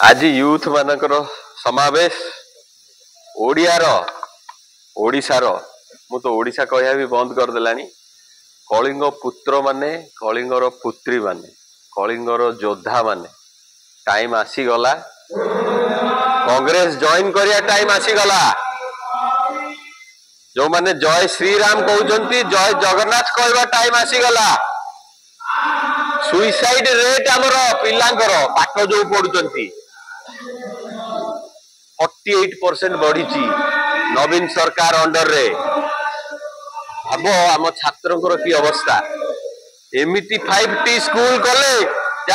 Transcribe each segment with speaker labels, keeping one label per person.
Speaker 1: आज यूथ मानकर समावेश ओडियार ओडिशार मु तो ओडिशा कहया भी बंद कर देलानी। कलिंग पुत्र माने कलिंगर पुत्री माने कलिंगर योद्धा माने टाइम आसीगला कांग्रेस जॉइन करिया टाइम आसीगला। जो माने जय श्री राम कहउचंती जय जगन्नाथ कहवा टाइम आसीगला। सुइसाइड रेट हमर पिलांकर पाठ जो पढुचंती 48% बढ़ी नवीन सरकार अंडर रे। भाव आम छात्र की अवस्था एमिति 5T स्कूल कले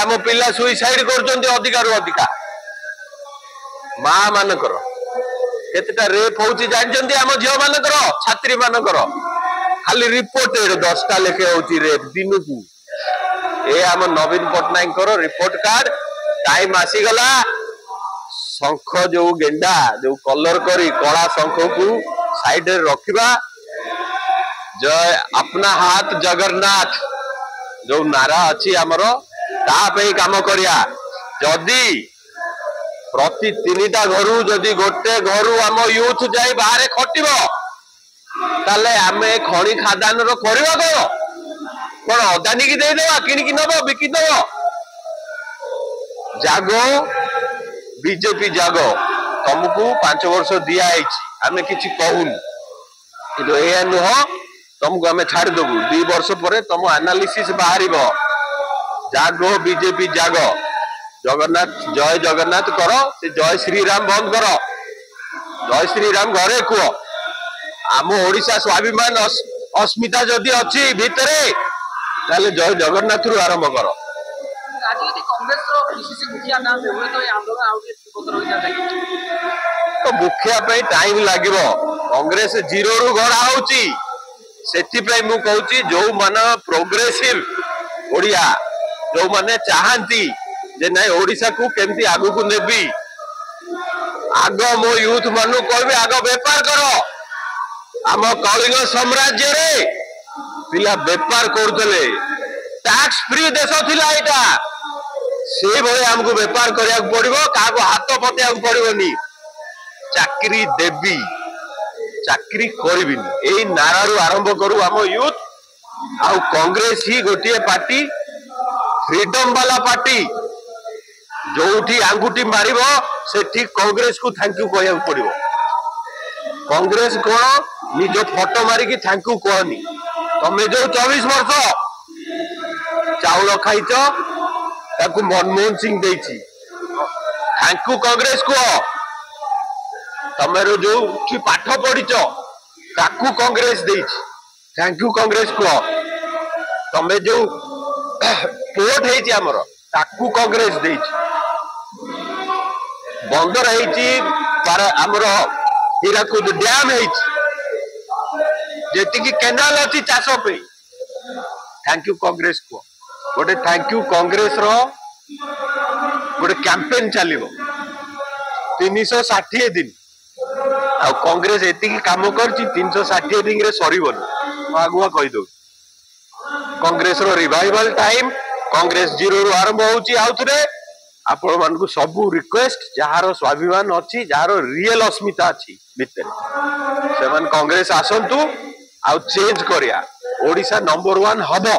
Speaker 1: आम पिला सुइसाइड कर अधिकार अधिका माँ मानकर केतेटा रेप होची जानचंती आम झियो मानकर छात्री मानकर खाली रिपोर्टेड 10टा लेखे होची रेप दिन को। ए आम नवीन पट्टनायक रिपोर्ट कार्ड टाइम आसीगला। शंख जो गेंडा जो कलर करी कला शंख को साइड रे रखिबा। जय अपना हाथ जगन्नाथ जो नारा अच्छी आमर तापे काम करिया। जदि प्रति 3टा घरू जदि गोटे घरू आम यूथ जाई बाहर खटिब ताले आमे खणी खादान रो करबा कौन अदानी की देदेवा किणिकी नब बिकी दब। जागो बीजेपी जागो तुमको 5 वर्ष दिया आमे किछि कहून कि ए नुह तुमको आमे छाड़ देबू 2 वर्ष पर तुम एनालिसिस बाहर। जागो बीजेपी जागो जगन्नाथ जय जगन्नाथ करो से जय श्री राम बंद करो। जय श्री राम घरे कुह आम ओडिशा स्वाभिमान अस्मिता जदि अच्छी भितरे ताले जय जगन्नाथ रु आरंभ करो। तो मुखिया पे टाइम लागिबो कांग्रेस जीरो रु गढ़ा होची सेति पे मु कहूची जो मन प्रोग्रेसिव ओडिया जो माने चाहंती जे नै ओडिशा को केमती आगु को नेबी आग मो यूथ मानु कहबे आग व्यापार करो। आम कलिंग साम्राज्य रे पिला व्यापार करदले टैक्स फ्री देश थिला एटा से भले हमको व्यापार करिया पड़िबो काको हाथ पतिया पड़िबोनी। चाकरी देबी चाकरी करबिनी एई नारा रु आरंभ करू आम यूथ। आउ कांग्रेस ही गोटे पार्टी फ्रीडम वाला पार्टी जोठी आंगुठी मारिबो सेठी कांग्रेस को थैंक यू कहया पड़िबो। कांग्रेस कोन निज फोटो मारी की थैंक यू कहनी। तमे जो 24 वर्ष चाउल खाइच ताकू मनमोहन सिंह देछि थैंक यू कांग्रेस को। तमेरो जो कि पाठ पढ़िच ताकू कांग्रेस देछि थैंक यू कांग्रेस को। तमे जो पोर्ट हेछि हमर ताकू कांग्रेस देछि बंदर हेछि पर हमर हीराकुद डैम हेछि जेति की केनाल अछि चाष पे थैंक यू कांग्रेस को। गोटे थैंक यू कांग्रेस रो गोटे कैंपेन चलिबो 360 दिन आ कांग्रेस एति की काम करछि 360 दिन रे सरीबोनी आगुआ कहि दो। कांग्रेस रो रिवाइवल टाइम कांग्रेस जीरो रु आरंभ होउची। आउथरे आपण मान को सबु रिक्वेस्ट जहार स्वाभिमान अछि जहार रियल अस्मिता अछि भितर से मान कांग्रेस आसंतु आ चेंज करिया ओडिशा नंबर 1 हबो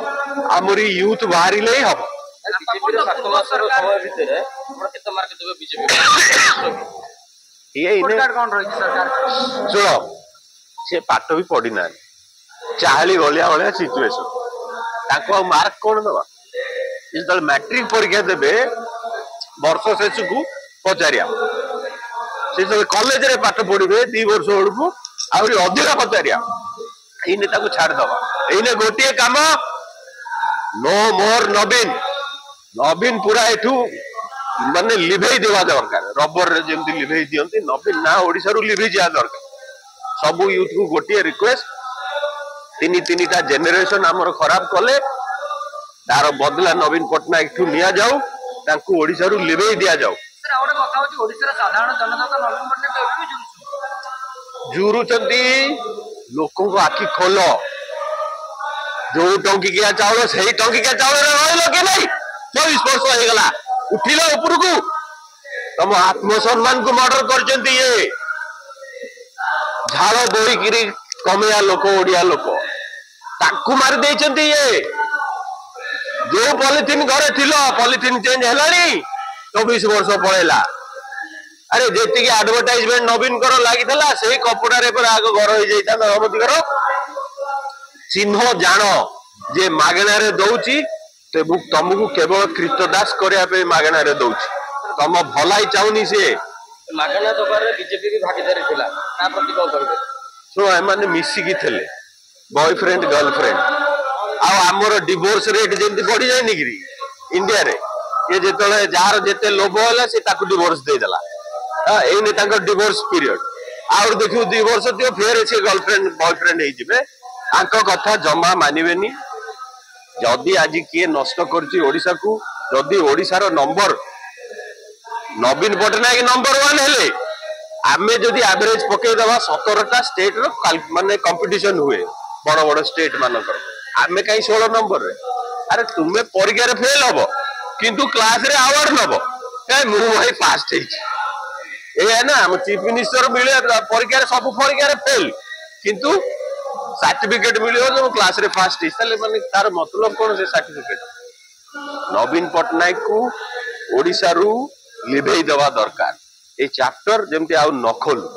Speaker 1: आमरी यूथ बाहरी ले हबो। बीजेपी रे 7 मास रो समय भितर हमर केते मार्क देबे बीजेपी ये इने कोन रही सरकार सुनो से पाठ भी पढी ना चाहली गलिया वाला सिचुएशन ताको मार्क कोन दबा इस मैट्रिक परीक्षा देबे वर्ष शेष को पचारिया से कॉलेज रे पाठ पढ़िबे 2 वर्ष बेलू आउरी अधिक पचारिया इने ताको छाड़ दबा। इने गोटे काम नो मोर नवीन नवीन पूरा एठू माने लिभेई देवा दरकार रबर रे जेमति लिभेई दियंती नवीन ना ओडिसा रु लिभेई जा दरकार। सबु यूथ को गोटे रिक्वेस्ट 3-3टा जेनरेशन हमर खराब कले तार बदला नवीन पट्टनायक ठू निया जाऊ तांकू ओडिसा रु लिभेई दिया जाऊ।
Speaker 2: सर आउडे कथा होची ओडिसा रा साधारण जनता नवीन पट्टनायक एबी
Speaker 1: जुरुचंती लोकों को आखि खोलो जो टंकिकिया चाउल से टंकिकिया चाउल रे रहलो के नहीं 24 वर्ष हो गला उठिला उपरकू तुम आत्मसम्मान को मर्डर कर ये झाड़ बोईकि कमिया लोक ओडिया लोक ताकू मारी देइचंती ये जो पॉलिथिन घरे थिलो पॉलिथिन चेंज हेलानी 24 वर्ष पळेला अरे जेति की एडवर्टाइजमेंट नवीन कर लागि थला सेही कपड़ा रे पर आगो घर होई जाइता नरमती कर चिन्ह जान जे मागणा रे दउची ते तुमको केवल कृतदास करिया पे मागणा रे दउची तुम भलाई चाउनी से
Speaker 2: मागणा दबार बीजेपी की भागीदारी थिला ना प्रति कौन करबे
Speaker 1: सो एमाने मिसिकी थले बॉयफ्रेंड गर्लफ्रेंड आ हमर डिवोर्स रेट जेंति बढ़ी जाय निगिरी इंडिया रे ये जेतले जार जेते लोभ होला से ताकू डिवोर्स दे देला एने तांकर डिवोर्स पीरियड आउर देखियो 2 वर्ष थियो फेर से गर्लफ्रेंड बॉयफ्रेंड हे जिबे आंको कथा जमा मानिबेनी जदी आज किए नष्ट करची ओडिसा को जदी ओडिसा रो नंबर नवीन पटनायक नंबर 1 हेले आमे जदी एवरेज पके दवा 17टा स्टेट रो माने कंपटीशन हुए बड़ बड़ स्टेट मानकर आमे कहीं 16 नंबर रे अरे तुमे परीक्षा रे फेल हबो किंतु क्लास रे अवार्ड नबो ए मु भाई पास થઈ ए है ना हम चीफ मिनिस्टर मिले परीक्षा रे सब परीक्षा रे फेल किंतु सर्टिफिकेट मिलियो जो क्लास रे फास्ट हिसाले माने तार मतलब कोन से सर्टिफिकेट नवीन पटनायक को ओडिसा रु लिभेई देवा दरकार ए चैप्टर जेमति आउ न खोलु